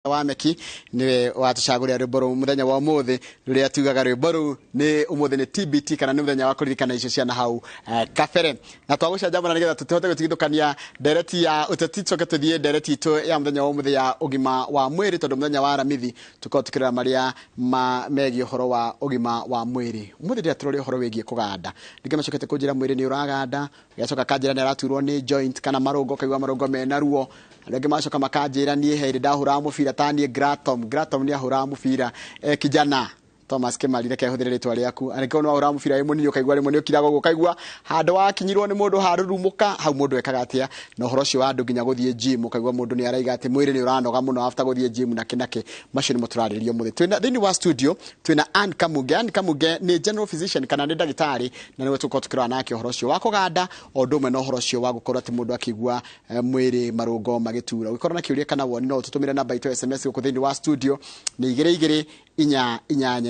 wa meki niwe watucagurira rwimbo ru muthenya wa umuthi ruria tugaga rwimbo ru ni umuthi ni TBT kana ni muthenya wa kuririkana icio cia na hau kabere na twagucanjamana nigetha tutihote gutigithukania ndereti ya uteti coke tuthie ndereti itu ya muthenya wa umuthi ya ugima wa mwiri tondu muthenya wa aramithi tukorwo tukirira maria megie uhoro wa ugima wa mwiri umuthi ndia turori uhoro wegie kuganda ndige macokete kunjira mwiri ni uraganda gacoka kanjira ni araturwo ni joint kana marungo kaigwa marungo mena ruo Lege macoka makanjira nie heri ndahura mubira tanie gratom ni ahura mubira kijana Thomas Kemalire kehuthire ritwa riaku ariko no ahura mubira imuni ukaigwa rimwe ni ukirago gukaigwa handu wakinyirwo ni mundu harurumuka hau mundu ekaga atia no horo cio andu nginya guthie gym ukaigwa mundu ni araiga ati mwiri ni uranoga muno after guthie gym na kinake macio ni muturaririo muthi twina thini wa studio twina Ann Kamuge ni general physician kana ni ndagitari na niwe tuko tukirwa nake horo cio wa kuganda o ndumwe no horo cio wa gukorwo ati mundu akigwa mwiri marungo magitura ugikorwo na kiuria kana woni no tutumire namba itu SMS ku thini wa studio ni 22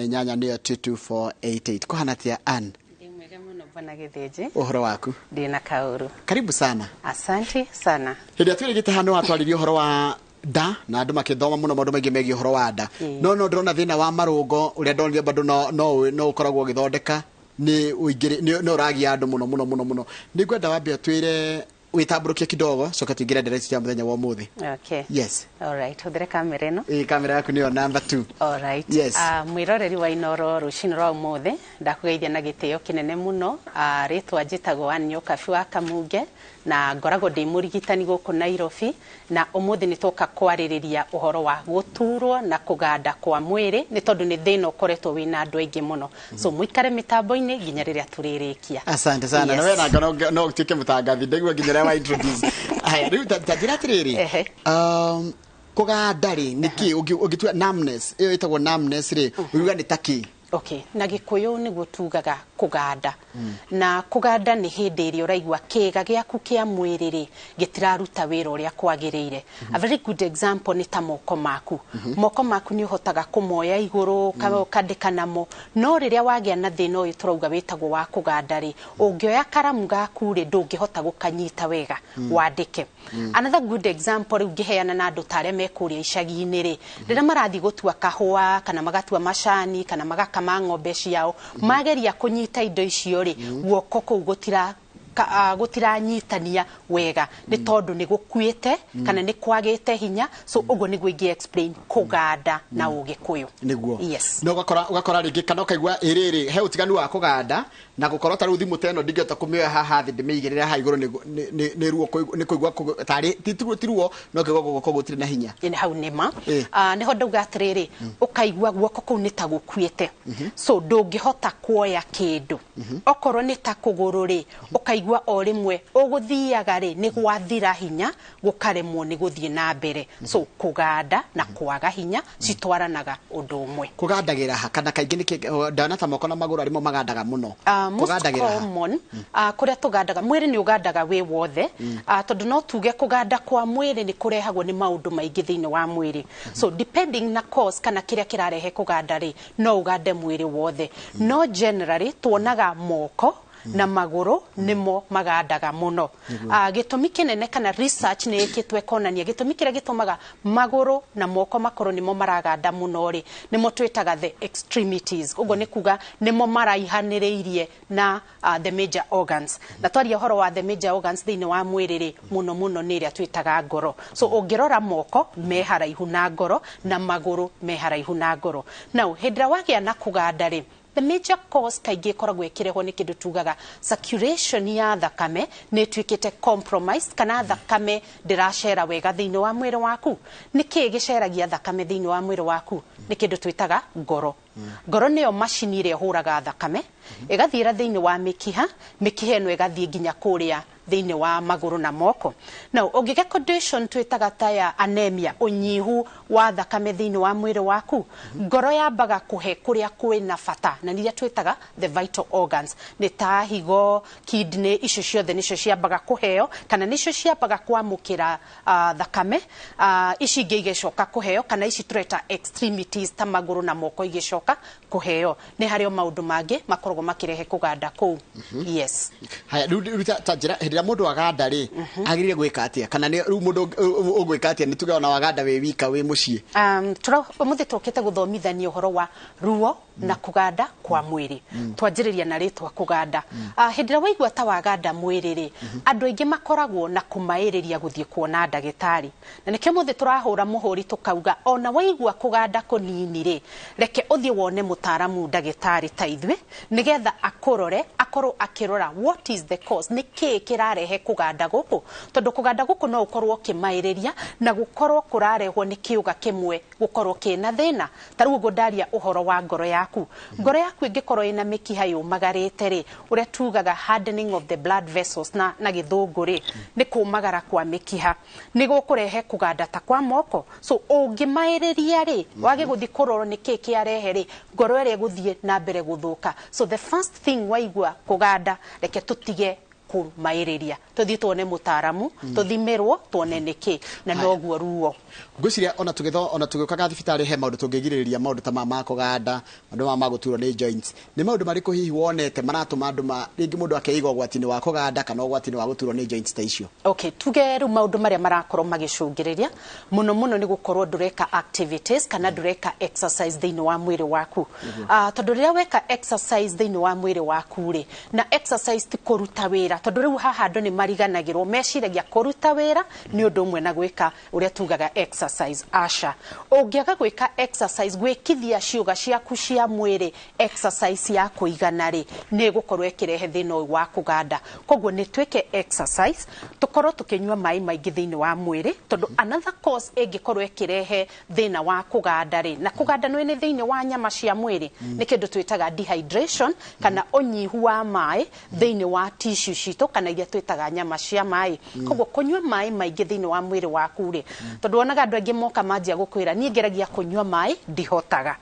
inyanya niyo 22488 kuhana tia Ann Mwega muno bwana Githiji uhoro waku ndina kauru karibu sana asante sana hindi atwirigite hano atwaririe uhoro wa da na andu makithoma muno maundu maingi megie uhoro wa da no ndona thina wa marungo uria ndonire bado no ukoragwo githondeka ni uingire no uragia andu muno ni ngwenda wambia twire witamburukie kidogo soka tuingira ndereti ya muthenya wa umuthi okay yes all right hudire kamera ino kamera yaku niyo number 2 all right yes mwiroreri wa iNooro Rũciinĩ rwa umuthi ndakugeithia na gitio kinene muno ritwa njitagwo Ann wa Kamuge na ngorago ndi murigitani guku Nairobi na umuthi ni toka kwaririria uhoro wa guturwo na kuganda kwa mwiri ni tondu ni thina ukoretwo wina andu aingi muno so muikare mitambo-ini nginya riria turirikia asante sana na wewe no utike mutangathi ndigwa nginya wa introduce haya riu tajira tiriri kuganda ri niki ugitua numbness iyo itagwo numbness ri uruga ni taki okay na gikuyu ni gutugaga kuganda na kuganda ni hindi iri uraigwa kiga giaku kia mwiriri gitiraruta wira uria kwagiriire a very good example ni ta moko maku ni uhotaga kumoya iguru ukandika namo no riria wagia na thina uyu turauga witagwo wa kuganda ri ungioya karamu gaku ri ndungihota gukanyita wega wandike another good example ri ungiheana na andu tare mekuria icagi-ini ri riria marathi gutua kahua kana magatua macani kana magakama ng'ombe ciao mageria kunyita indo icio ri guoko kuu gutiranyitania wega ni tondu ni gukuite kana ni kwagite hinya so ugo ni gwigi explain kuganda na ugikuyu niguo yes no ugakora ringi kana ukaigwa iriri he utiganu wa kuganda na gukorwo ta ruthi muteno ndingeta kumioya haha thi ndimigirira ha iguru ni ruo ni kuigwa tari tiruo no kigogo gutiri na hinya ni hau nima ni ho ndauga atiriri ukaigwa guoko kuu ni ta gukuite so ndungihota kuoya kindu okorwo ni ta kuguru ri ukaigwa o rimwe uguthiaga ri ni gwathira hinya gukaremwo ni guthie na mbere so kuganda na kwaga hinya citwaranaga undu umwe kugandagira ha kana kaingi ni ndana ta moko na maguru arimo magandaga muno kugandagira common kuria tugandaga mwiri ni ugandaga we wothe tondu no tuge kuganda kwa mwiri ni kurehagwo ni maundu maingi thiini wa mwiri so depending na cause kana kiria kirarehe kuganda ri no ugande mwiri wothe no generally tuonaga moko na maguru nimo magandaga muno gitumi kinene kana research ni ikitwe konania gitumi kira gitumaga maguru na moko makoro nimo maraganda muno ri nimo twitaga the extremities ugo ni kuga nimo maraihaniriirie na the major organs na twaria horo wa the major organs thiini wa mwiri ri muno ni ria twitaga ngoro so ungirora moko me haraihu na ngoro na maguru me haraihu na ngoro now hindra wagia na kuganda ri the major cause kaigi koragwo ikireho ni kindu tugaga circulation ya thakame ni twikite compromised kana thakame ndiracera wega thiini wa mwiri waku niki giceragia thakame thiini wa mwiri waku ni kindu twitaga ngoro niyo machine ire huraga thakame igathira thiini wa mikiha eno igathie nginya kuria thiini wa maguru na moko now ungige condition twitaga ta ya anemia unyihu wa thakame thiini wa mwiri waku ngoro yambaga kuhe kuria kwina fata na niria twitaga the vital organs ni ta higo kidney icio ciothe nicio ciambaga kuheo kana nicio ciambaga kwamukira thakame ici ingi igicoka kuheo kana ici tureta extremities ta maguru na moko igicoka kuheo ni hario maundu mangi makoragwo makirehe kuganda kuu. Yes. Haya ruta tajira hĩndĩ mũndũ aganda ri agirire gwĩka atia kana ni mũndũ ũgwĩka atia ni tuge ona waganda we wika we muciĩ. Umuthi tukite guthomithania uhoro wa ruo na kuganda kwa mwĩrĩ. Twanjĩrĩria na ritwa kuganda. Hĩndĩ ĩrĩa waigua ta waganda mwĩrĩ ri andũ aingĩ makoragwo na kumaĩrĩria guthie kuona ndagĩtarĩ. Na nĩkĩo mũthĩ turahũra muhũri tukauga ona waigua kuganda kunini ri reke uthie wone mutaaramu ndagĩtarĩ ta ithuĩ nigetha akorore akorwo akirora what is the cause niki kirarehe kuganda guku tondu kuganda guku no ukorwo kimaĩrĩria na gukorwo kurarehwo ni kiuga kimwe gukorwo kina thina taru gudaria uhoro wa ngoro yaku ingikorwo ina mikiha yumagarite ri uria tugaga hardening of the blood vessels na githungu ri ni kumagara kwa mikiha ni gukurehe kuganda ta kwa moko so ungimaĩrĩria ri wage guthi kuroro niki kiarehe ri ngoro ĩrĩa guthie na mbere guthuka. So the first thing waigua kuganda reke tutige kumaĩrĩria tuthie tuone mutaaramu tuthimirwo tuone niki na noguo ruo ngwiciria ona tugĩũkaga thibitarĩ he maũndũ tũngĩgirĩrĩria maũndũ ta ma kuganda maũndũ ma gũturwo nĩ joints nĩ maũndũ marĩkũ hihi wonete maratũma andũ rĩngĩ mũndũ akeiga ũgwati-inĩ wa kuganda kana ũgwati-inĩ wa gũturwo nĩ joints ta icio. Okay, tuge rĩu maũndũ marĩa marakorwo magĩcũngĩrĩria mũno nĩ gũkorwo ndũreka activities kana ndũreka exercise thĩinĩ wa mwĩrĩ waku. Tondũ rĩrĩa weka exercise thĩinĩ wa mwĩrĩ waku rĩ na exercise ti kũruta wĩra tondu riu haha andu ni mariganagirwo meciragia kuruta wira ni undu umwe na gwika uria tugaga exercise. Asha ungiaga gwika exercise gwikithia ciuga ciaku cia mwiri exercise ya kuigana ri ni gukorwo ekirehe thina wa kuganda. Koguo ni twike exercise tukorwo tukinywa mai maingi thiini wa mwiri tondu another cause ingikorwo ekirehe thina wa kuganda ri na kuganda no ni thiini wa nyama cia mwiri ni kindu twitaga dehydration kana unyihu wa mai thiini wa tissue cito kana iria twitaga nyama cia mai. Koguo kunywa mai maingi thiini wa mwiri waku ri tondu onaga andu aingi moka manjia gukwira ni ngeragia kunywa mai ndihotaga.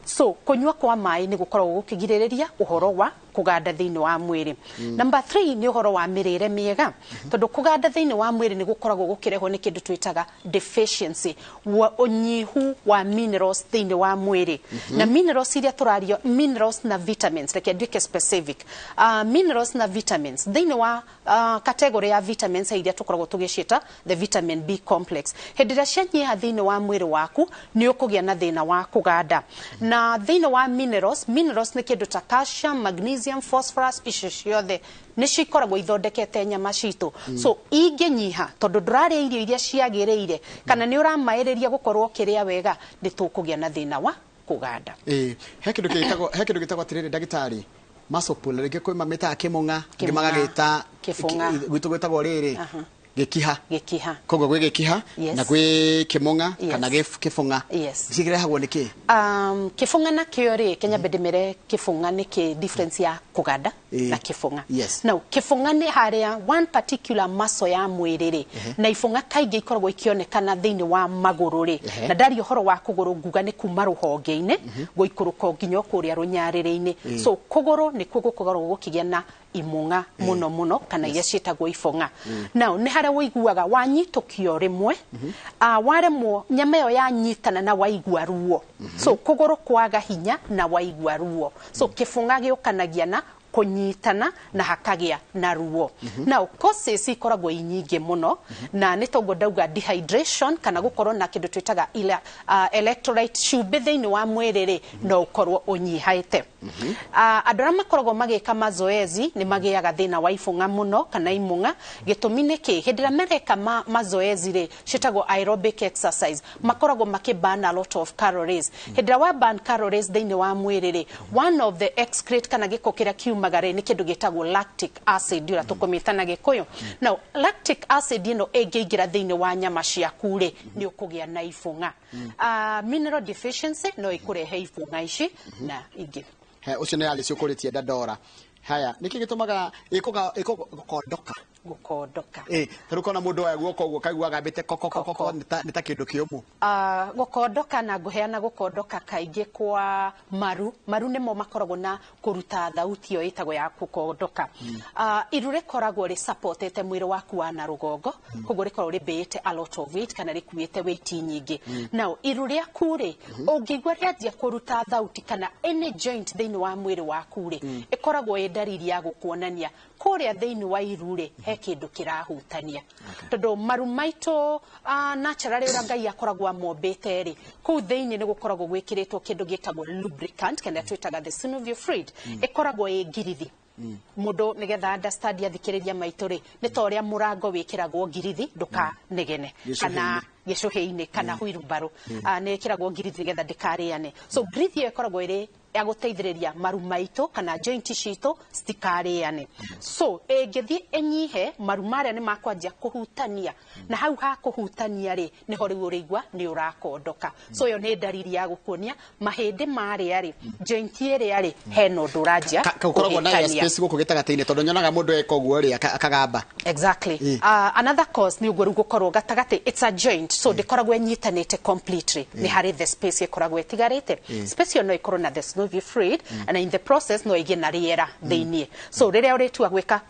So kunywa kwa mai ni gukorwo gukigiririria uhoro wa kuganda thiini wa mwiri. Number 3 ni uhoro wa mirire miega tondu kuganda thiini wa mwiri ni gukoragwo gukirehwo ni kindu twitaga deficiency wa unyihu wa minerals thiini wa mwiri. Na minerals iria turario minerals na vitamins reke ndike specific minerals na vitamins thiini wa category ya vitamins iria tukoragwo tugicita the vitamin B complex hindi ria cianyiha thiini wa mwiri waku ni ukugia na thina wa kuganda. Na thiini wa minerals ni kindu ta calcium, magnesium, phosphorus icio ciothe ni cikoragwo ithondekete nyama citu. So inginyiha tondu nduraria irio iria ciagiriire kana ni uramaĩrĩria gukorwo kiria wega ni tukugia na thina wa kuganda. He kindu gitagwo atiriri ndagitari muscle pull rĩngĩ kwĩ mamĩtaga kĩmũng'a ngĩ magagĩta gwitũ gwĩtagwo rĩrĩ gĩkiha koguo gwĩ gĩkiha na gwĩ kĩmũng'a kana kĩbũng'a cikirehagwo nĩkĩ? Kĩbũng'a na kĩo rĩ Kenya bedemere kĩbũng'a nĩ kĩ difference ya kuganda na kĩbũng'a. Now kĩbũng'a nĩ harĩa one particular muscle ya mwĩrĩ rĩ na ibũng'a kaingĩ ikoragwo ikionekana thĩinĩ wa magũrũ rĩ na ndari ũhoro wa kũgũrũ nguga nĩ kuma rũhonge-inĩ gũikũrũka nginya kũrĩa rũnyarĩrĩ-inĩ. So kũgũrũ nĩ kuo gũkoragwo gũkĩgĩa na imũng'a muno kana iria ciĩtagwo ibũng'a. Now nĩ harĩa wĩiguaga wanyitũkio rĩmwe waremwo nyama ĩyo yanyitana na waigua ruo. So kũgũrũ kwaga hinya na waigua ruo. So kĩbũng'a gĩũkanagia na kunyitana na hakagia na ruo. Now causes ikoragwo inyingi muno na nĩ toguo ndauga dehydration kana gukorwo na kindu twitaga electrolyte cumbĩ thĩinĩ wa mwĩrĩ rĩ no ukorwo unyihaite. Andũ arĩa makoragwo magĩka mazoezi nĩ magĩaga thĩna wa ibũng'a muno kana imũng'a. Gĩtũmi nĩ kĩ? Hĩndĩ ĩrĩa mareka mazoezi rĩ ciĩtagwo aerobic exercise makoragwo burn a lot of calories. Hĩndĩ ĩrĩa wa burn calories thĩinĩ wa mwĩrĩ rĩ one of the excrete kana gĩko kĩrĩa magare ni kindu gitagwo lactic acid ira tukumita na gikuyu. Now lactic acid ino ĩngĩingira thiini wa nyama ciaku ri ni ukugia na ibũng'a. Mineral deficiency no ikurehe ibũng'a ici na ingi. Ucio nĩ arĩ ciũkũrĩtie ndandora. Haya niki gitumaga ikogondoka gukondoka taru kona mundu wa guoko guo kaigua gambite koko nita kindu kiumu gukondoka na nguheana gukondoka kaingi kwa maru nimo makoragwo na kuruta thauti yo itago ya gukondoka iru rikoragwo ri supportete mwiri waku wa na rugongo koguo rikoragwo ribeete a lot of weight kana rikuite weight nyingi now iru riaku ri ungigwa rianjia kuruta thauti kana any joint thiini wa mwiri waku ri ikoragwo i dariri ya gukuonania kuria thiini wa iru ri he kindu kirahutania tondu maru maito naturally ura Ngai akoragwo amombete ri ku thiini ni gukoragwo gwikiritwo kindu gitagwo lubricant kana twitaga the synovial fluid ikoragwo i ngirithi mundu nigetha understand athikiriria maito ri ni ta uria murango wikiragwo ngirithi nduka negene kana gicuhi-ini kana huirubaru ni kiragwo ngirithi nigetha ndikariane so ngirithi ikoragwo iri ya guteithiriria maru maito kana joint cito stikariane so ngithi enyihe maru maria ni makwanjia kuhutania na hau ha kuhutania ri ni ho riu urigwa ni urakondoka so yo ni dariri ya gukuonia mahindi maria ri joint iria ri he no nduranjia kukoragwo na space guku gitagataine tondu nyonaga mundu eka uguo ri akagamba exactly another cause ni uguo gukorwo gatagati it's a joint so ndikoragwo enyitanite completely ni hari the space ikoragwo etigarite space yo no ikorwo na the synovial fluid and in the process no igie na riera thiini so riria uritua gwika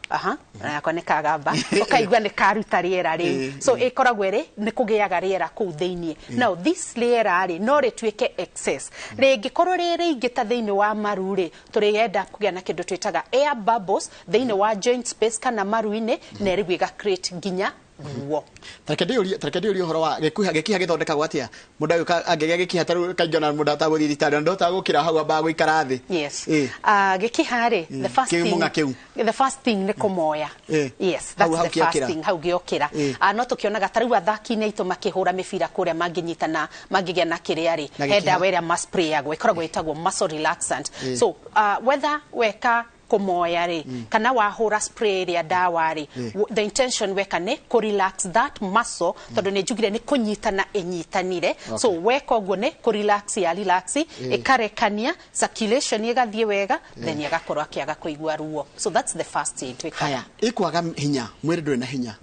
yako ni kagamba ukaigwa ni karuta riera ri so ikoragwo iri ni kugiaga riera ku thiini now this riera ri no rituike excess ringikorwo riri ingita thiini wa maru ri turiyenda kugia na kindu twitaga air bubbles thiini wa joint space kana maru-ini na rigwiga create ginya ruo tareke uri horo wa gikuha githondeka gwatia mundu ayu angegia gikiha taru kaingana mundu ataguthi thitari ndota gukira hau amba guikara thi yes gikiha ri the first thing ni kumoya yes that's the first thing hau giokira no tukionaga taru athaki-ini aitu makihura mibira kuria manginyitana mangigia na kiria ri henda weria maspray agwo ikoragwo itagwo muscle relaxant so whether weka kumoya ri kana wahura spray ria dawa ri the intention weka ne ko relax that muscle tondu ne jugire ni kunyitana enyitanire so weka uguo ne ko relax ikarekania circulation igathie wega then igakorwo akiaga kuigua ruo so that's the first aid tweka haya ikwaga hinya mwiri nduri na hinya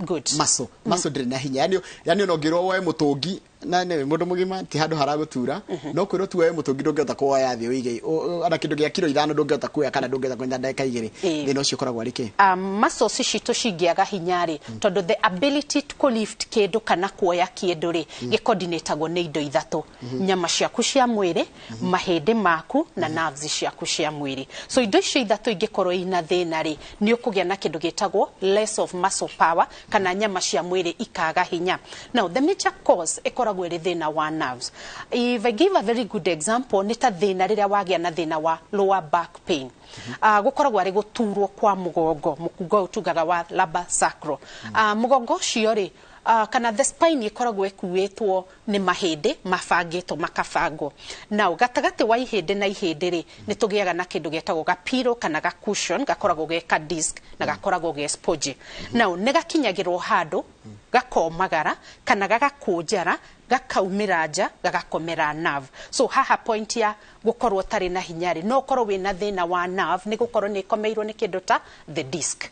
muscle nduri na hinya yani no ngirwo woe mutungi na ne mundu mugima ti handu haragutura no kwiro tu woe mutungi ndungihota kuoya thi uige ana kindu gia kilo 5 ndungihota kuoya kana ndungihota kwenda ndagika 2 thina ucio koragwo ariki muscles cito cingiaga hinyari tondu the ability to lift kindu kana kuoya kindu ri gicoordinatagwo ni indo ithatu nyama ciaku cia mwiri mahindi maku na nerves ciaku cia mwiri so indo icio ithatu ingikorwo ina thina ri ni ukugia na kindu gitagwo less of muscle power kana nyama cia mwiri ikaga hinya now the major cause ikoragwo iri thina wa nerves if I give a very good example ni ta thina riria wagia na thina wa lower back pain gukoragwo ari guturwo kwa mugongo mukungo utugaga wa lumbar sacral mugongo ucio ri kana the spine ikoragwo ekuwetwo ni mahindi mafangito makafango now gatagati wa ihindi na ihindi ri ni tugiaga na kindu getagwo gapiro kana ga cushion gakoragwo geka disc na gakoragwo ge sponge now ne gakinyagirwo handu gakomagara kana gagakunjara gakaumira nja gagakomera nerve so haha point ya gukorwo tari na hinyari no korwo wina thina wa nerve ni gukorwo ni komeirwo ni kindu ta the disc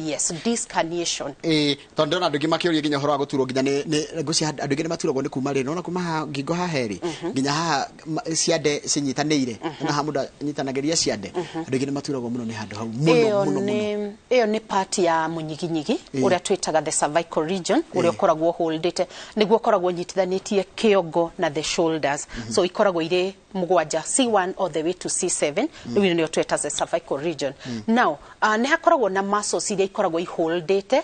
yes disc herniation tondu ndona andu makiuria ginya horo wa guturwo ginya ni nguci andu ngi maturagwo ni kuma ri nona kuma ha ngingo ha heri ginya ha ciande cinyitanire na ha mundu nyitanagiria ciande andu ngi maturagwo muno ni handu hau muno iyo ni part ya munyiginyigi uria twitaga the cervical region uria koragwo holdete niguo koragwo nyitithanĩtie kĩongo na the shoulders so ikoragwo ire mugwanja C1 all the way to C7 riu nio tweta the cervical region now ne hakoragwo na muscles iria ikoragwo iholdete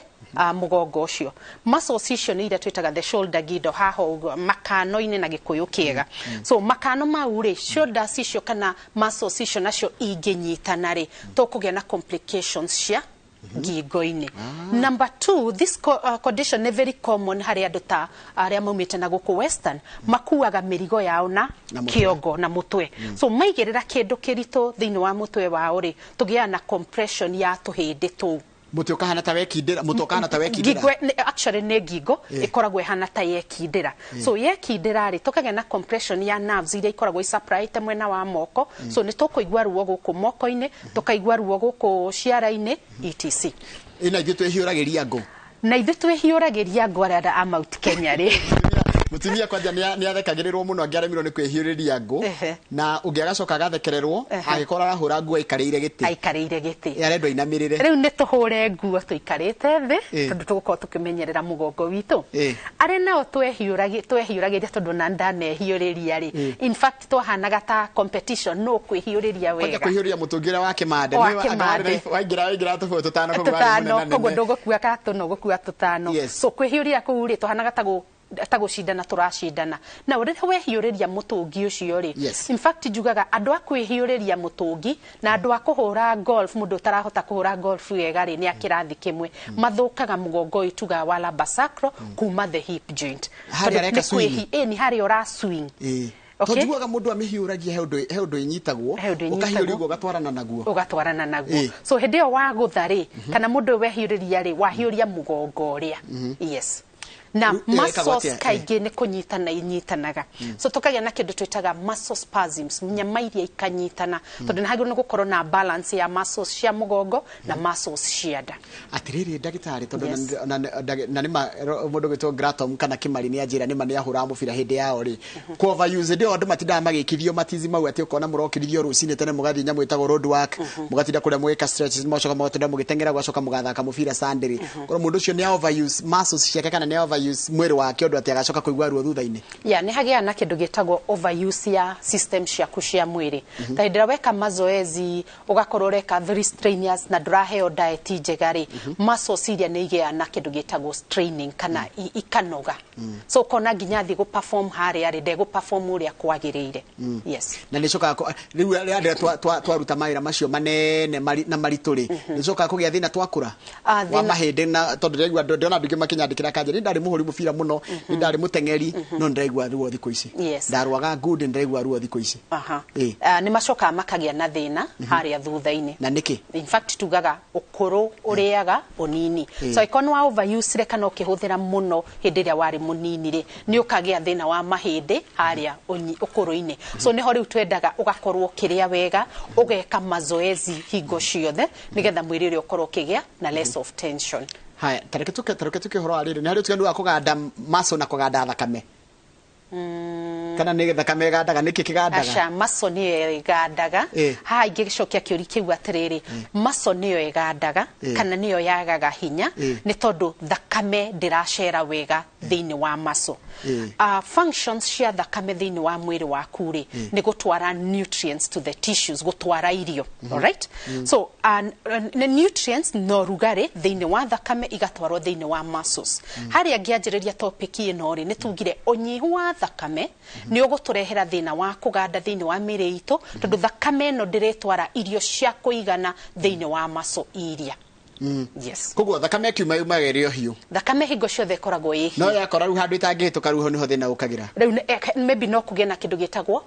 mugongo ucio muscles icio ni ira twitaga the shoulder girdle haho makano-ini na gikuyu kiega so makano mau ri shoulders icio kana muscles icio nacio inginyitana ri tukugia na complications cia ngingo-ini number 2 this condition is very common hari andu ta aria maumite na guku western makuaga mirigo yao na kiongo na mutwe so maigirira kindu kirito thiini wa mutwe wao ri tugia na compression ya tuhindi tu muti ukahana ta wekindira muti ukahana ta wekindira actually ne ngingo ikoragwo ihana ta yekindira so yekindira ri tukagĩa na compression ya nerves iria ikoragwo isupplied mwena wa moko so ni tukuigua ruo guku moko-ini tukaigua ruo guku ciara-ini etc ina ithu twehiũragĩria ngũ na ithu twehiũragĩria ngũ arĩa a Mount Kenya ri mutumia kwanja ni athekagĩrĩrwo mũno angĩaremirwo nĩ kwĩhiũrĩria ngũ na ũngĩagacoka agathekererwo agĩkorwo arahũra nguo aikarĩire gĩtĩ arendwo ainamĩrĩre rĩu nĩ tũhũre nguo tũikarĩte thĩ tondũ tũgũkorwo tũkĩmenyerera mũgongo witũ arĩa nao twehiũragĩria tondũ na ndanehiũrĩria rĩ in fact twahanaga ta competition no kwĩhiũrĩria wega kwĩhiũrĩria mũtũngĩra wa kĩmande waingĩra tũbũĩ tũtano koguo ndũgũkua katũ no gũkua tũtano so kwĩhiũrĩria kũu rĩ twahanaga tagucindana turacindana na rĩrĩa wehiũrĩria mũtũngi ũcio rĩ in fact njugaga andũ a kwĩhiũrĩria mũtũngi na andũ a kũhũra golf mũndũ ũtarahota kũhũra golf wega rĩ nĩ akĩrathi kĩmwe mathũkaga mũgongo ũyũ tugaga wa lumbar sacral kuma the hip joint ni harĩa ũra swing tonjugaga mũndũ amĩhiũragia he ũndũ inyitagwo ũkahiũria ũgatwarana naguo so hĩndĩ ĩyo wagũtha rĩ kana mũndũ wehiũrĩria rĩ wahiũria mũgongo ũrĩa yes na muscles kaingĩ nĩ kũnyitana inyitanaga so tukagĩa na kĩndũ twĩtaga muscle spasms nyama iria ikanyitana tondũ nĩ hagĩrĩirwo gũkorwo na balance ya muscles cia mũgongo na muscles cia nda atirĩrĩ ndagĩtarĩ tondũ na nĩma mũndũ gwĩtwo Gratom kana Kĩmari nĩ anjĩra nĩma nĩ ahũra mũbira hĩndĩ yao rĩ overuse ndio andũ matindaga magĩkithio matizi mau atĩ ũkona mũrokithio rũcinĩ tene mũgathiĩ nyamũ ĩtagwo road work mũgatinda kũrĩa mũgĩka stretches mũgacoka mũgatinda mũgĩteng'era gũgacoka mũgathaka mũbira Sunday rĩ korwo mũndũ ũcio nĩ overuse muscles ciake kana nĩ overuse mwĩrĩ wake ũndũ atĩ agacoka kũigua ruo thutha-inĩ nĩ hagĩa na kĩndũ gĩtagwo overuse ya system ciaku cia mwĩrĩ ta hĩndĩ ĩrĩa weka mazoezi ũgakorwo ũreka very strenuous na ndũraheo diet njega rĩ muscles iria nĩ igĩa na kĩndũ gĩtagwo straining kana ikanoga so ũkona nginya thiĩ gũ-perform harĩa rĩ ndegũ-perform ũrĩa kwagĩrĩire yes na nĩ cokaga rĩu rĩrĩa twaruta mawĩra macio manene na maritũ rĩ nĩ cokaga kũgĩa thĩna twakũra wa mahĩndĩ na tondũ ndĩraigua ndĩrona andũ aingĩ makinyandĩkĩra kanja nĩ ndarĩ mũhũri mũbira mũno nĩ ndarĩ mũteng'eri no ndĩraigua ruo thikũ ici ndarwaga ngundi ndĩraigua ruo thikũ ici nĩ macokaga makagĩa na thĩna harĩa thutha-inĩ na nĩkĩ in fact tugaga ũkũrũ ũrĩaga ũnini so ĩkorwo wa overuse kana ũkĩhũthĩra mũno hĩndĩ ĩrĩa warĩ mũnini rĩ nĩ ũkagĩa thĩna wa mahĩndĩ harĩa ũkũrũ-inĩ so nĩho rĩu twendaga ũgakorwo ũkĩrĩa wega ũgeka mazoezi hingo ciothe nĩgetha mwĩrĩ ũrĩa ũkorwo ũkĩgĩa na less of tension haya tareke tuke horo arĩrĩ nĩ harĩ ũtiganu wa kũganda maso na kũganda thakame kana nĩ thakame gandaga nĩkĩ kĩgandaga aca maso nĩyo ĩgandaga haha ingĩcokia kĩũri kĩu atĩrĩrĩ maso nĩyo ĩgandaga kana nĩyo yagaga hinya nĩ tondũ thakame ndĩracera wega thĩinĩ wa maso functions cia thakame thĩinĩ wa mwĩrĩ waku rĩ nĩ gũtwara nutrients to the tissues gũtwara irio alright so nutrients no rugarĩ thĩinĩ wa thakame igatwarwo thĩinĩ wa muscles harĩa ngĩanjĩrĩria topic ĩno rĩ nĩ tugire ũnyihu wa thakame nĩ ũgũtũrehera thĩna wa kũganda thĩinĩ wa mĩĩrĩ itũ tondũ thakame ĩno ndĩretwara irio cia kũigana thĩinĩ wa maso iria yes koguo thakame kiuma yumagĩrio hiũ thakame hingo ciothe ĩkoragwo ĩ hiũ no yakora rĩu handũ itangĩhĩtũka rĩu nĩho thĩna ũkagĩra rĩu maybe no kũgĩe na kĩndũ gĩtagwo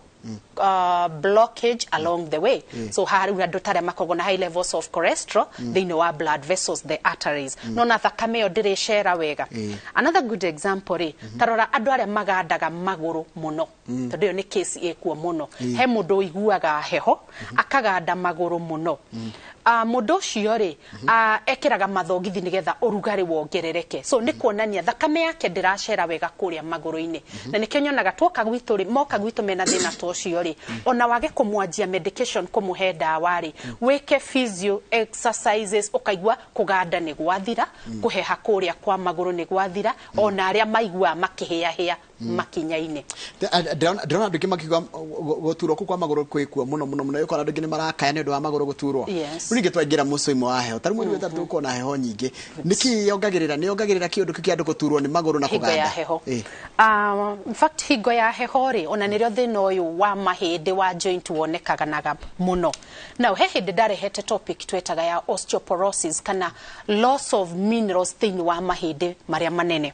blockage along the way so harĩ andũ tarĩa makoragwo na high levels of cholesterol thĩinĩ wa blood vessels the arteries no na thakame ĩyo ndĩrĩcera wega another good example rĩ tarora andũ arĩa magandaga magũrũ mũno tondũ ĩyo nĩ case ĩkuo mũno he mũndũ ũiguaga heho akaganda magũrũ mũno mũndũ ũcio rĩ ekĩraga mathogithi nĩgetha ũrugarĩ wongerereke so nĩ kuonania thakame yake ndĩracera wega kũrĩa magũrũ-inĩ na nĩkĩo nyonaga tuoka gwitũ rĩ moka gwitũ mena thĩna ta ũcio rĩ ona wage kũmwanjia medication kũmũhe ndawa rĩ wĩke physio exercises ũkaigua kũganda nĩ gwathira kũheha kũrĩa kwa magũrũ nĩ gwathira ona arĩa maiguaga makĩhĩahĩa makinya-inĩ ndĩrona andũ aingĩ makiuga gũturwo kũu kwa magũrũ kwĩkuo mũno ũkona andũ aingĩ nĩ marakaya nĩ ũndũ wa magũrũ gũturwo rĩu ningĩ twaingĩra mũico-inĩ wa heho tarĩ mweri wetatũ gũkorwo na heho nyingĩ nĩkĩ yongagĩrĩra kĩũndũ kĩu kĩa andũ gũturwo nĩ magũrũ na kũganda hingo ya heho in fact hingo ya heho rĩ ona nĩrĩo thĩna ũyũ wa mahĩndĩ wa joint wonekanaga mũno now he hĩndĩ ndarehete topic twetaga ya osteoporosis kana loss of minerals thĩinĩ wa mahĩndĩ marĩa manene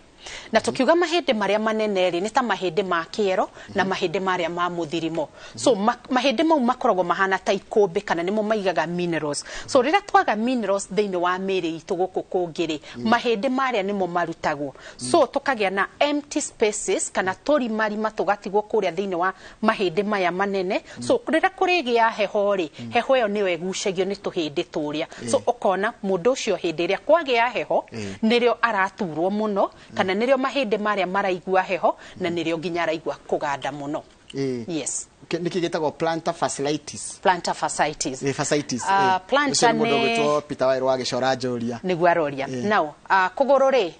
na tukiuga mahindi maria manene ri ni ta mahindi ma kiero na mahindi maria ma muthirimo so mahindi mau makoragwo mahana ta ikombe kana nimo maigaga minerals so rira twaga minerals thiini wa miri itu guku kungiri mahindi maria nimo marutagwo so tukagia na empty spaces kana tori marima tugatigwo kuria thiini wa mahindi maya manene so rira kurigia heho ri heho yo niyo egucagio ni tuhindi turia so ukona mundu ucio hindi ria kwagia heho nirio araturwo muno kana nirio mahindi maria maraigua heho na nirio nginya araigua kuganda muno yes niki gitagwo plantar fasciitis fasciitis plantar ni Peter Wairo agicora njoria niguo aroria now kuguru ri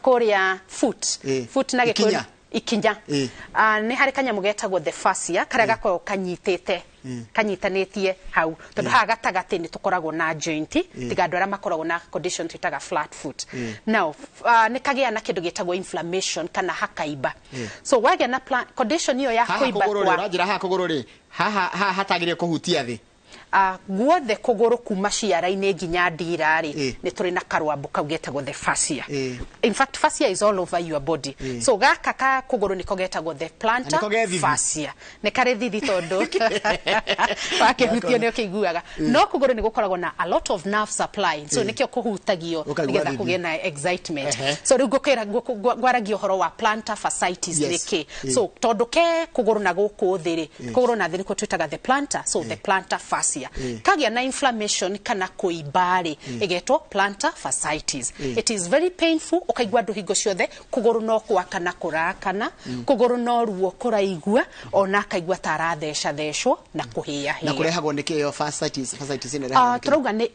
kuria foot na gikuria ikinya ni hari kanyamu getagwo the fascia karia gakorwo kanyitite kanyitanetie hau tondu ha gatagati ni tukoragwo na joint tiga andu aria makoragwo na condition twitaga flat foot now ni kagia na kindu gitagwo inflammation kana hakaiba so wagia na condition hiyo ya kuiba kwa njira ha kuguru ri ha hatagire kuhutia thi guothe kuguru kuma ciara-ini nginya ndira ri ni turi na karwambu kau getagwo the fascia in fact fascia is all over your body so gaka ka kuguru niko getagwo the plantar fascia ni kare thithi tondu wakihutio ni ukiguaga no kuguru ni gukoragwo na a lot of nerve supply so nikio kuhutagio nigetha kugie na excitement so riu ngukira gwaragio horo wa plantar fasciitis niki so tondu ke kuguru na guku thiri kuguru na thiri ko twitaga the plantar so the plantar fascia kagia na inflammation kana kuibari egeto plantar fasciitis it is very painful ukaigwa ndu hingo ciothe kuguru no kwakana kurakana kuguru no ruo kuraigua ona kaigwa thecwo na kuhia na kurehagwo niki yo fasciitis ine rehagwo turuga ni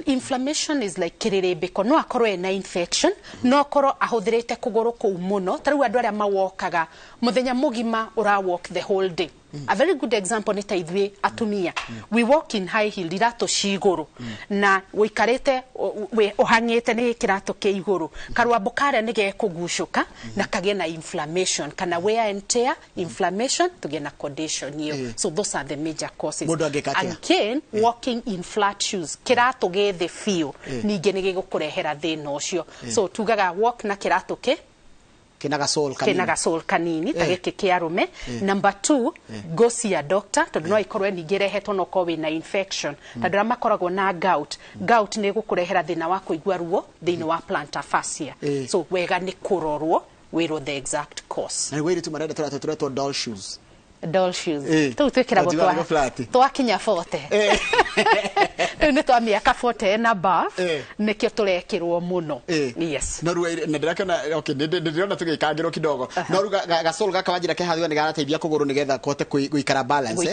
inflammation is like kiririmbiko no akorwo na infection no akorwo ahuthirite kuguru kuu muno taru andu aria mawokaga muthenya mugima ura walk the whole day a very good example ni taithwe atumia we walk in high heel irato ciguru na wikarite uhangite ni kirato ke iguru karwambu kare nige kugucuka na kage na inflammation kana wear and tear inflammation tuge na condition hiyo so those are the major causes again walking in flat shoes kirato ge the feel ninge nige gukurehera thina ucio so tugaga walk na kirato ke kina sol kanini tageke kiarume number 2 go see a doctor tondu no ikorwe ningirehetwo no ko na infection tondu makoragwo na gout ni gukurehera thina wa kuigua ruo thina wa plantar fascia so wega ni kurorwo wiro the exact cause na wiri tu marenda turatwo doll shoes tu twikira twa kinya 40 ni twa miaka 40 na above nikio turekirwo muno yes no ruwa na ndirakana okay ndiriona tugikangirwo kidogo no ruga gasol gakawanjira ke hathwa ni garateithia kuguru nigetha kote guikara balance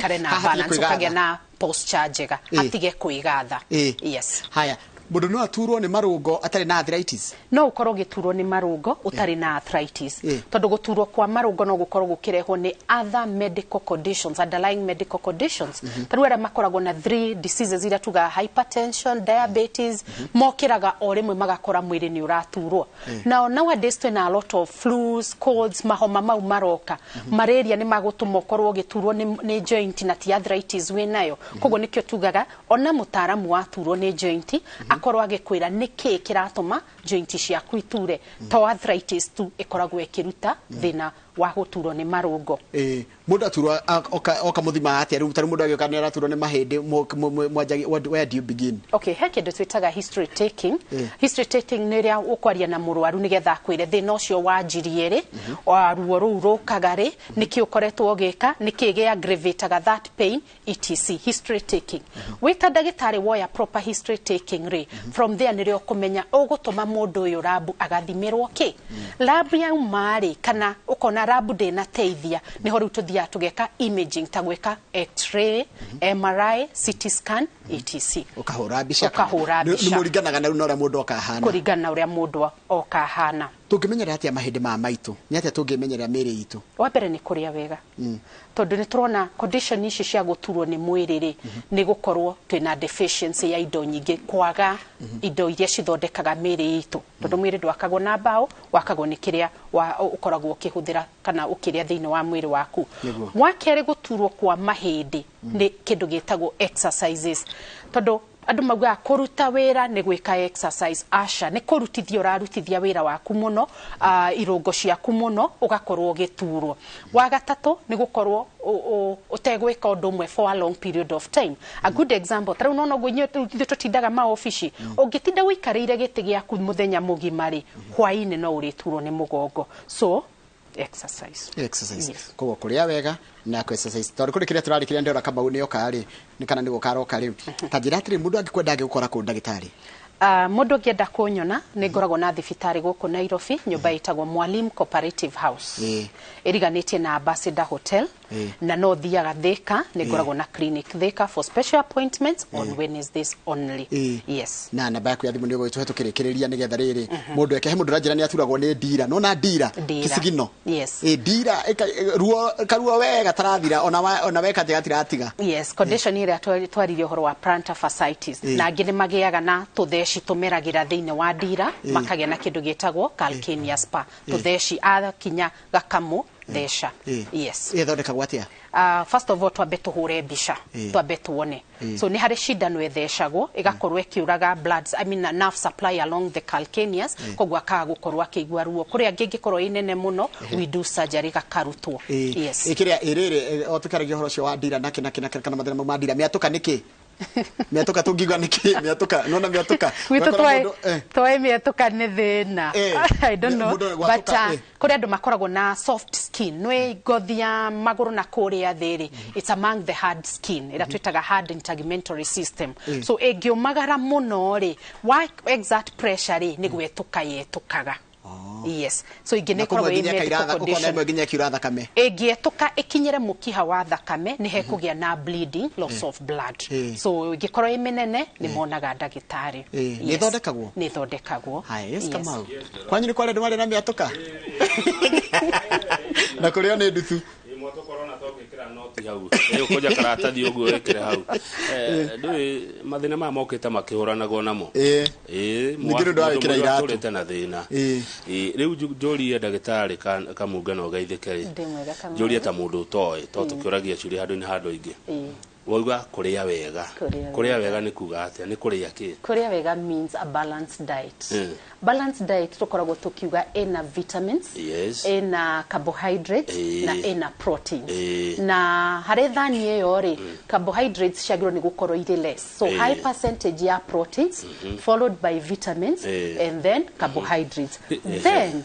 ukagia na posture njega atige kuigatha yes haya mundu no aturwo ni marungo atari na arthritis no ukorwo giturwo ni marungo utari na arthritis tondu guturwo kwa marungo no gukorwo gukirehwo ni other medical conditions underlying medical conditions taru ara makoragwo na 3 diseases ira tuga hypertension diabetes mokiraga o rimwe magakora mwiri ni uraturwo now nowadays twina a lot of flus colds mahoma mau maroka malaria ni magutuma ukorwo giturwo ni joint na arthritis we nayo koguo nikio tugaga ona mutaramu waturwo ni joint akorwa gekwira niki kiratuma joint ciaku iture to arthritis tu ikoragwo ikiruta thina wa guturwo ni marungo mundu aturwa oka muthima atia riu tari mundu agioka ni araturwo ni mahindi mwanjagi where do you begin okay heke ndo twitaga history taking ni ria ukwaria na murwaru nigetha kwire thina ucio wanjirie ri ruo ru rukagari niki ukoretwo gika niki ge aggravataga that pain etc history taking wita dagitari woya proper history taking ri from there ni rio kumenya ugutuma mundu uyu labu agathimirwo ki labu ya umari kana ukona labu de na teithia ni horu tuthia tugeka imaging tagweka x-ray MRI CT scan etc ukahura bica ni muringanaga na uria mundu okahana kuringana uria mundu okahana tungimenyera atia mahindi ma maitu ni atia tungimenyera miri itu wa mbere ni kuria wega tondu ni turona condition ici cia guturwo ni mwiri ri ni gukorwo twina deficiency ya indo nyingi kwaga indo iria cithondekaga miri itu tondu mwiri ndwakagwo na mbao wakagwo ni kiria ukoragwo ukihuthira kana ukiria thiini wa mwiri waku wa kere guturwo kwa mahindi ni kindu gitagwo exercises tondu andu mauga kuruta wira ni gwika exercise. Asha ni kurutithia urarutithia wira waku muno, irungo ciaku muno ugakorwo giturwo. Wa gatatu ni gukorwo utegwika undu umwe for a long period of time. A good example, tara unaona gwenye tutindaga maofici, ungitinda wikarire giti giaku muthenya mugima ri, hwaini no uriturwo ni mugongo. So exercise. Yes. Koguo kuria wega na ku exercise. Tori kuri kiria turarikiria ndora Kamau ni okari ni kana ni gukaroka riu. Ta njira atiri mundu angikwenda ngikora ku ndagitari. Mundu ngienda kunyona ni ngoragwo na thibitari guku Nairobi, nyumba itagwo Mwalimu Cooperative House. Iriganitie na Ambassador Hotel. Na no thiaga Thika ni ngoragwo na clinic Thika for special appointments on Wednesdays only. Yes. Na namba yaku ya thimu ni gutuhetukirikiria ni getha riri mundu ekehe mundu ranjira ni aturagwo ni ndira no na ndira kisigino. Yes. Ndira ruo karuo wega tarathira ona weka tiratiga. Yes, condition ira twaririo horo wa plantar fasciitis. Na ngine magiaga na tutheci tumeragira thiine wa ndira makagia na kindu gitagwo calcaneus spur. Tutheci kinya gakamu thesha. Yes. Ithondekagwo atia? First of all twambe tuhure mbica, twambe tuone. So ni hari shindano ethecagwo igakorwo ikiuraga blood, I mean nerve supply along the calcaneus, kogwa akaga gukorwo akigwa ruo kuri angigikorwo inene muno, we do surgery gakarutwo. Yes. Ikiria iriri otukaragia horo cio wa ndira nakina kana mathina ma ndira miatuka niki? Miatuka tungiga niki? Miatuka nona miatuka. Witu twae miatuka ni thina. I don't know, but kuri andu makoragwo na soft skin, nwe gothia maguru na kuria thiri, it's among the hard skin, ira twitaga hard integumentary system. So egiumagara muno ri wa exert pressure ri ni gwetuka yetukaga. Yes. So igine korwo egietuka ikinyere mukiha wa thakame ni hekugia na bleeding, loss of blood. So igikorwo imenene ni monaga ndagitari. Ni thondekagwo? Ni thondekagwo. Yes, Kamau. Kwanyu ni kwale ndwale na miatuka? Na kurio ni ndutu. Moto corona tokikira noti hau. Iyo koja karatathi uguo ekire hau. Ndui mathina ma mokita makihuranago namo. Ngiru ndo awikira iratu. Turete na thina. Riu njuri ndagitari kamungano gaithikeri. Njuri ta mundu toy to tukiuragia curi handu ni handu ingi. Wauga kuria wega. Kuria wega ni kuga atia ni kuria ki? Kuria wega means a balanced diet. Balanced diet tukoragwo tukiuga ina vitamins, ina carbohydrates na ina proteins. Na hari thani iyo ri carbohydrates shagiro ni gukorwo ire less. So high percentage ya proteins followed by vitamins and then carbohydrates. Then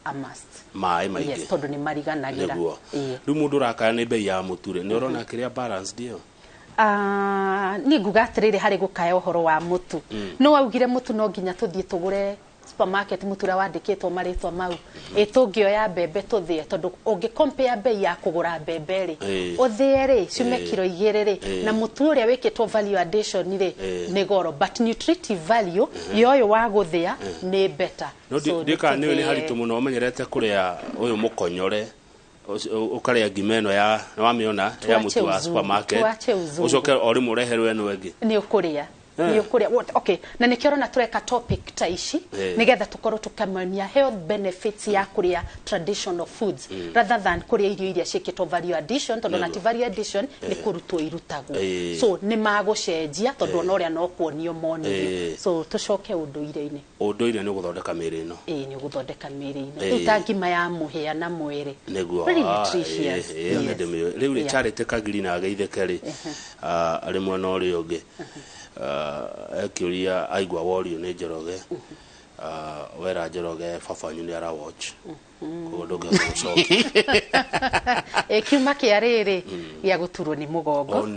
a must. Yes, tondu ni mariganagira. Riu mundu rakaya ni bei ya muture ni urona kiria balance dio. Ni nguga atiriri hari gukaya uhoro wa mutu. No augire mutu no nginya tuthie tugure supermarket mutura wandikitwo maritwa mau. Tungioya mbembe tuthie tondu ungi compare bei ya kugura mbembe ri uthie ri ciume kilo 2 ri na mutu uria wikitwo value addition ri ni goro, but nutritive value yoyo wa guthia ni better. So ndika ni haritu muno umenyerete kuria uyu mukonyore ukaria ngimeno ya wamiona ya mutu wa supermarket ucoke ori mureherwe eno engi ni ukuria ni ukuria. Okay, na nikiona tureka topic taishi nigetha tukorwo tukamania health benefits ya kuria traditional foods rather than kuria irio ciikitwo value addition, tondu na value addition ni kurutwo irutagwo. So ni magucenjia tondu ona uria no kuonio monio. So tucoke unduire-ini. Unduire ni guthondeka miri ino. Ni guthondeka miri ino. Utangima ya muhia na mwiri. Neguo. Riu ri charity kagiri na geithekeri ari mwana uri ungi. Akiuria aigwa wario ni Njoroge. Wera Njoroge fafanyu ni ara watch. Kudoga mucoki. Kiuma kia riri ya guturwo ni mugongo.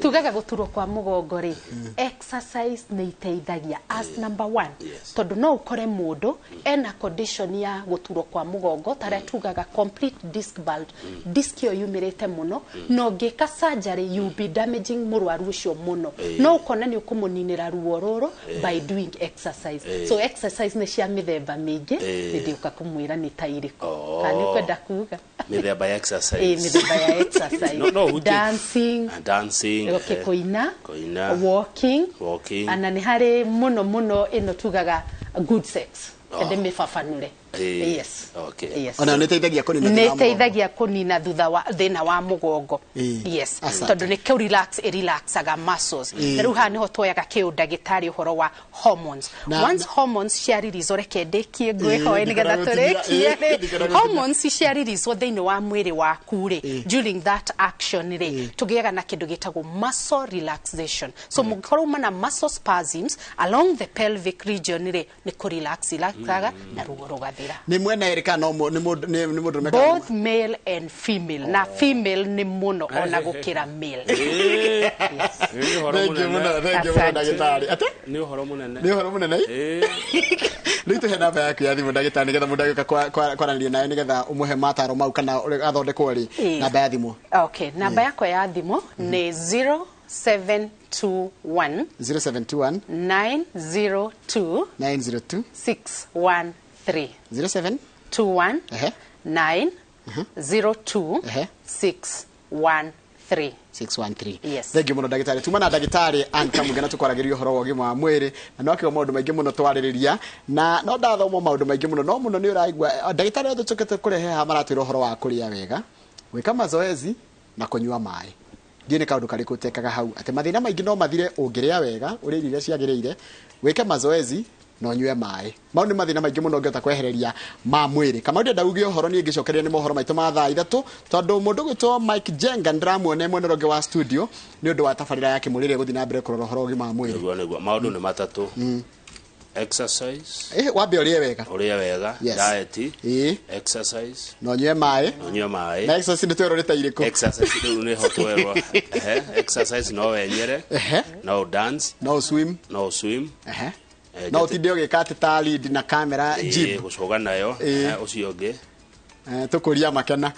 Tugaga guturwo kwa mugongo ri exercise ni iteithagia as number 1. Tondu no ukore mundu ena condition ya guturwo kwa mugongo tare tugaga complete disc bulge. Disc yo yumirite muno no ngika surgery you be damaging murwaru ucio muno. No ukona ni ukumuninira ruo ruru by doing exercise. So exercise ni cia mithemba mingi ndiuka kumwira ni tairiko kandi kwenda kuga mithemba ya exercise mithemba ya exercise dancing okay, koina walking ana ni hari muno ino tugaga good sex ende mifafanure Yes. Okay. Yes. Ona niteithagia kunina niteithagia kunina thutha wa thina wa mugongo. Yes. Tondu ni ku relaxaga muscles. Riu ha niho twoyaga kiundagitari uhoro wa hormones. Once hormones ciaririzo reke ndikie ngwihoe nigetha turikie hormones ciaririzo thiini wa mwiri waku ri during that action ri tugiaga na kindu gitagwo muscle relaxation. So mugikorwo mana muscle spasms along the pelvic region ri ni ku relaxaga na rugo rugathira. Ni mwena erika no ni mundu both male and female. Na female ni muno ona gukira male. Ni horo munene ndagitari ate ni horo munene Rito hena ba yaku ya thimu ndagitari nigetha mundu agika kwaranĩria nawe nigetha umuhe mataro mau kana athondekwo ri namba ya thimu. Okay, namba yako ya thimu ni 0721 902 613 0721 902 613. Yes. Thank you muno ndagitari. Tuma na ndagitari Anka Mugena tukwaragiria uhoro wa ũgima wa mwĩrĩ na no kĩo maũndũ maingĩ muno twarĩrĩria na no ndathoma maũndũ maingĩ muno no muno nĩ ũraigua ndagitari othe tũkĩte kũrehe ha maratwĩra ũhoro wa kũrĩa wega gwĩka mazoezi na kũnyua maĩ. Ndiĩ nĩ kaũndũ karĩkũ tekaga hau atĩ mathĩna maingĩ no mathire ũngĩrĩa wega ũrĩa irio iria ciagĩrĩire wĩke mazoezi no nyue maĩ. Mau nĩ mathĩna maingĩ muno ũngĩhota kwehereria ma mwĩrĩ. Kama ndauge ũhoro niĩ ngĩcokeria nĩ mohoro maitũ ma thaa 3 tondũ mũndũ gwĩtwo Mike Jenga ndĩramuona mwena ũngĩ wa studio nĩ ũndũ wa tabarĩra yake mũrĩre gũthiĩ na mbere kũrora ũhoro ũgima wa mwĩrĩ. Nĩguo maũndũ nĩ matatũ. Exercise. Wambe ũrĩe wega. Diet. Exercise. No nyue maĩ. Na exercise nĩ twero rĩta irĩkũ? Exercise rĩu nĩ ho twerwo. Exercise no wenyere. No dance. No swim. No tinde ũgĩka atĩ ta lead na camera gym. Gũcoga nayo. Ũcio ũngĩ. Tũkũria makena.